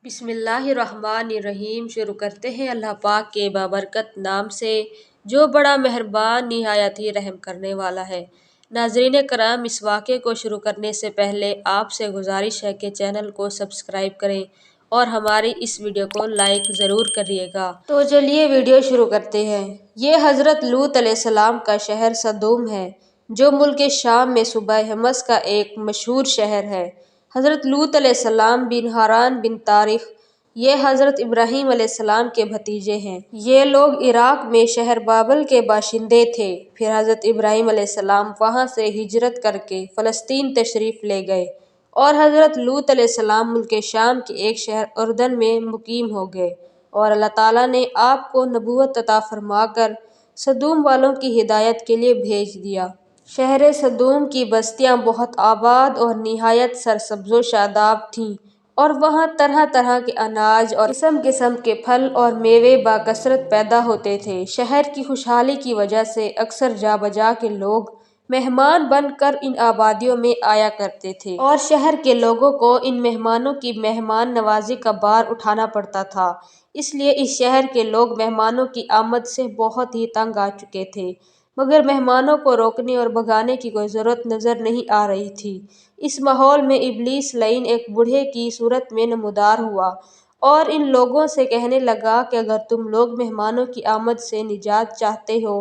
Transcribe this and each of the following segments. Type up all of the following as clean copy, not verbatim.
بسم اللہ الرحمن الرحیم۔ شروع کرتے ہیں اللہ پاک کے بابرکت نام سے جو بڑا مہربان نہایت ہی رحم کرنے والا ہے۔ ناظرین کرام، اس واقعے کو شروع کرنے سے پہلے آپ سے گزارش ہے کہ چینل کو سبسکرائب کریں اور ہماری اس ویڈیو کو لائک ضرور کریے گا۔ تو چلیے ویڈیو شروع کرتے ہیں۔ یہ حضرت لوط علیہ السلام کا شہر سدوم ہے جو ملک شام میں صوبہ حمص کا ایک مشہور شہر ہے۔ حضرت لوط علیہ السلام بن حاران بن تارخ یہ حضرت ابراہیم علیہ السلام کے بھتیجے ہیں۔ یہ لوگ عراق میں شہر بابل کے باشندے تھے۔ پھر حضرت ابراہیم علیہ السلام وہاں سے ہجرت کر کے فلسطین تشریف لے گئے اور حضرت لوط علیہ السلام ملک شام کے ایک شہر اردن میں مقیم ہو گئے، اور اللہ تعالیٰ نے آپ کو نبوت عطا فرما کر سدوم والوں کی ہدایت کے لیے بھیج دیا۔ شہر سدوم کی بستیاں بہت آباد اور نہایت سرسبز و شاداب تھیں، اور وہاں طرح طرح کے اناج اور قسم قسم کے پھل اور میوے بکثرت پیدا ہوتے تھے۔ شہر کی خوشحالی کی وجہ سے اکثر جا بجا کے لوگ مہمان بن کر ان آبادیوں میں آیا کرتے تھے، اور شہر کے لوگوں کو ان مہمانوں کی مہمان نوازی کا بار اٹھانا پڑتا تھا۔ اس لیے اس شہر کے لوگ مہمانوں کی آمد سے بہت ہی تنگ آ چکے تھے، مگر مہمانوں کو روکنے اور بھگانے کی کوئی ضرورت نظر نہیں آ رہی تھی۔ اس ماحول میں ابلیس لعین ایک بوڑھے کی صورت میں نمودار ہوا اور ان لوگوں سے کہنے لگا کہ اگر تم لوگ مہمانوں کی آمد سے نجات چاہتے ہو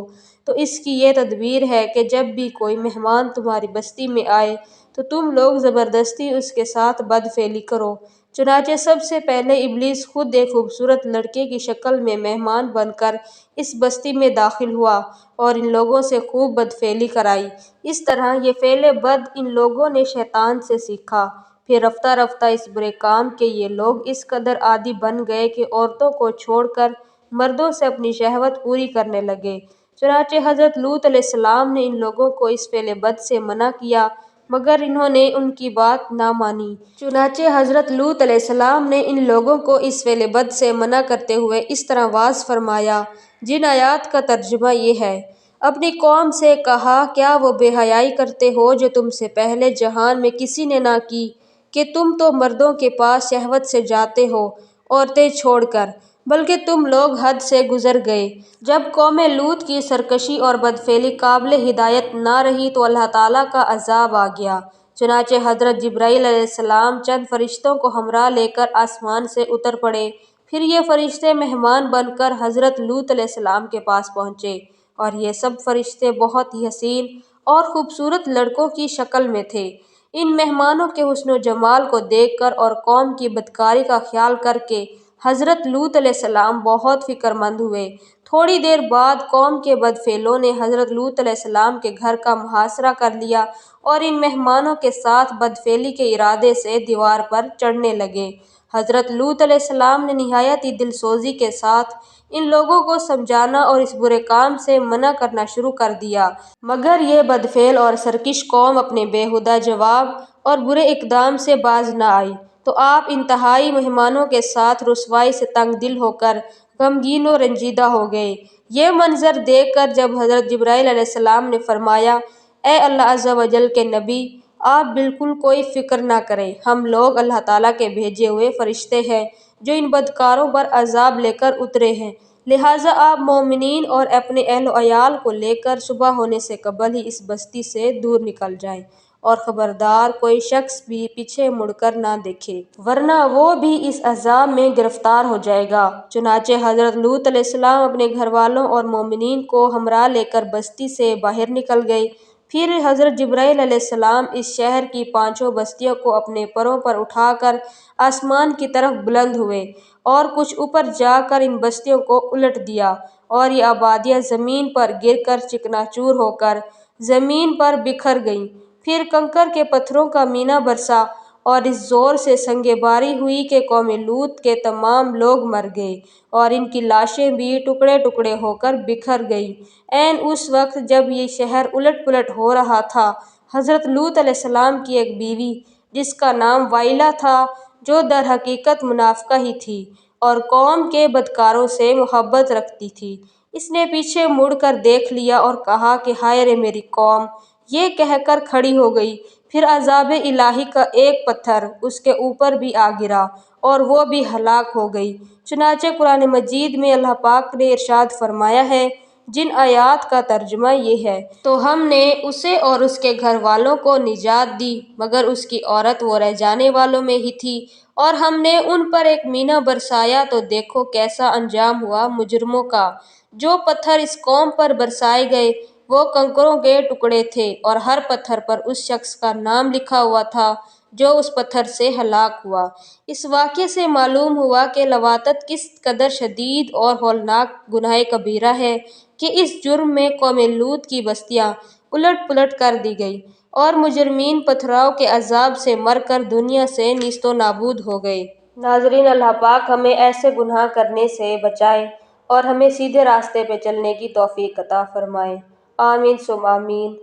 تو اس کی یہ تدبیر ہے کہ جب بھی کوئی مہمان تمہاری بستی میں آئے تو تم لوگ زبردستی اس کے ساتھ بدفعلی کرو۔ چنانچہ سب سے پہلے ابلیس خود ایک خوبصورت لڑکے کی شکل میں مہمان بن کر اس بستی میں داخل ہوا اور ان لوگوں سے خوب بدفعلی کرائی۔ اس طرح یہ فعل بد ان لوگوں نے شیطان سے سیکھا۔ پھر رفتہ رفتہ اس برے کام کے یہ لوگ اس قدر عادی بن گئے کہ عورتوں کو چھوڑ کر مردوں سے اپنی شہوت پوری کرنے لگے۔ چنانچہ حضرت لوط علیہ السلام نے ان لوگوں کو اس فعل بد سے منع کیا، مگر انہوں نے ان کی بات نہ مانی۔ چنانچہ حضرت لوط علیہ السلام نے ان لوگوں کو اس فعل بد سے منع کرتے ہوئے اس طرح واعظ فرمایا، جن آیات کا ترجمہ یہ ہے: اپنی قوم سے کہا، کیا وہ بے حیائی کرتے ہو جو تم سے پہلے جہان میں کسی نے نہ کی، کہ تم تو مردوں کے پاس شہوت سے جاتے ہو عورتیں چھوڑ کر، بلکہ تم لوگ حد سے گزر گئے۔ جب قوم لوط کی سرکشی اور بدفعلی قابل ہدایت نہ رہی تو اللہ تعالیٰ کا عذاب آ گیا۔ چنانچہ حضرت جبرائیل علیہ السلام چند فرشتوں کو ہمراہ لے کر آسمان سے اتر پڑے۔ پھر یہ فرشتے مہمان بن کر حضرت لوط علیہ السلام کے پاس پہنچے، اور یہ سب فرشتے بہت ہی حسین اور خوبصورت لڑکوں کی شکل میں تھے۔ ان مہمانوں کے حسن و جمال کو دیکھ کر اور قوم کی بدکاری کا خیال کر کے حضرت لوط علیہ السلام بہت فکر مند ہوئے۔ تھوڑی دیر بعد قوم کے بدفعلوں نے حضرت لوط علیہ السلام کے گھر کا محاصرہ کر لیا اور ان مہمانوں کے ساتھ بدفعلی کے ارادے سے دیوار پر چڑھنے لگے۔ حضرت لوط علیہ السلام نے نہایت ہی دل سوزی کے ساتھ ان لوگوں کو سمجھانا اور اس برے کام سے منع کرنا شروع کر دیا، مگر یہ بدفعل اور سرکش قوم اپنے بیہودہ جواب اور برے اقدام سے باز نہ آئی، تو آپ انتہائی مہمانوں کے ساتھ رسوائی سے تنگ دل ہو کر غمگین و رنجیدہ ہو گئے۔ یہ منظر دیکھ کر جب حضرت جبرائیل علیہ السلام نے فرمایا، اے اللہ عز و جل کے نبی، آپ بالکل کوئی فکر نہ کریں، ہم لوگ اللہ تعالیٰ کے بھیجے ہوئے فرشتے ہیں جو ان بدکاروں پر عذاب لے کر اترے ہیں، لہٰذا آپ مومنین اور اپنے اہل و عیال کو لے کر صبح ہونے سے قبل ہی اس بستی سے دور نکل جائیں، اور خبردار کوئی شخص بھی پیچھے مڑ کر نہ دیکھے، ورنہ وہ بھی اس عذاب میں گرفتار ہو جائے گا۔ چنانچہ حضرت لوط علیہ السلام اپنے گھر والوں اور مومنین کو ہمراہ لے کر بستی سے باہر نکل گئے۔ پھر حضرت جبرائیل علیہ السلام اس شہر کی پانچوں بستیوں کو اپنے پروں پر اٹھا کر آسمان کی طرف بلند ہوئے اور کچھ اوپر جا کر ان بستیوں کو الٹ دیا، اور یہ آبادیاں زمین پر گر کر چکنا چور ہو کر زمین پر بکھر گئیں۔ پھر کنکر کے پتھروں کا مینہ برسا اور اس زور سے سنگ باری ہوئی کہ قوم لوط کے تمام لوگ مر گئے اور ان کی لاشیں بھی ٹکڑے ٹکڑے ہو کر بکھر گئیں۔ عین اس وقت جب یہ شہر الٹ پلٹ ہو رہا تھا، حضرت لوط علیہ السلام کی ایک بیوی جس کا نام وائلہ تھا، جو در حقیقت منافقہ ہی تھی اور قوم کے بدکاروں سے محبت رکھتی تھی، اس نے پیچھے مڑ کر دیکھ لیا اور کہا کہ ہائے رے میری قوم! یہ کہہ کر کھڑی ہو گئی۔ پھر عذاب الہی کا ایک پتھر اس کے اوپر بھی آ گرا اور وہ بھی ہلاک ہو گئی۔ چنانچہ قرآن مجید میں اللہ پاک نے ارشاد فرمایا ہے، جن آیات کا ترجمہ یہ ہے، تو ہم نے اسے اور اس کے گھر والوں کو نجات دی، مگر اس کی عورت وہ رہ جانے والوں میں ہی تھی، اور ہم نے ان پر ایک مینہ برسایا تو دیکھو کیسا انجام ہوا مجرموں کا۔ جو پتھر اس قوم پر برسائے گئے وہ کنکروں کے ٹکڑے تھے، اور ہر پتھر پر اس شخص کا نام لکھا ہوا تھا جو اس پتھر سے ہلاک ہوا۔ اس واقعے سے معلوم ہوا کہ لواطت کس قدر شدید اور ہولناک گناہ کبیرہ ہے کہ اس جرم میں قوم لوط کی بستیاں الٹ پلٹ کر دی گئی، اور مجرمین پتھراؤ کے عذاب سے مر کر دنیا سے نیست و نابود ہو گئے۔ ناظرین، اللہ پاک ہمیں ایسے گناہ کرنے سے بچائے اور ہمیں سیدھے راستے پہ چلنے کی توفیق عطا فرمائے۔ آمین ثم آمین۔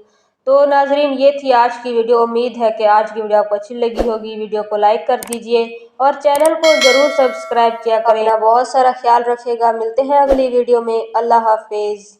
تو ناظرین، یہ تھی آج کی ویڈیو۔ امید ہے کہ آج کی ویڈیو آپ کو اچھی لگی ہوگی۔ ویڈیو کو لائک کر دیجئے اور چینل کو ضرور سبسکرائب کیا کریں۔ اپنا بہت سارا خیال رکھے گا۔ ملتے ہیں اگلی ویڈیو میں۔ اللہ حافظ۔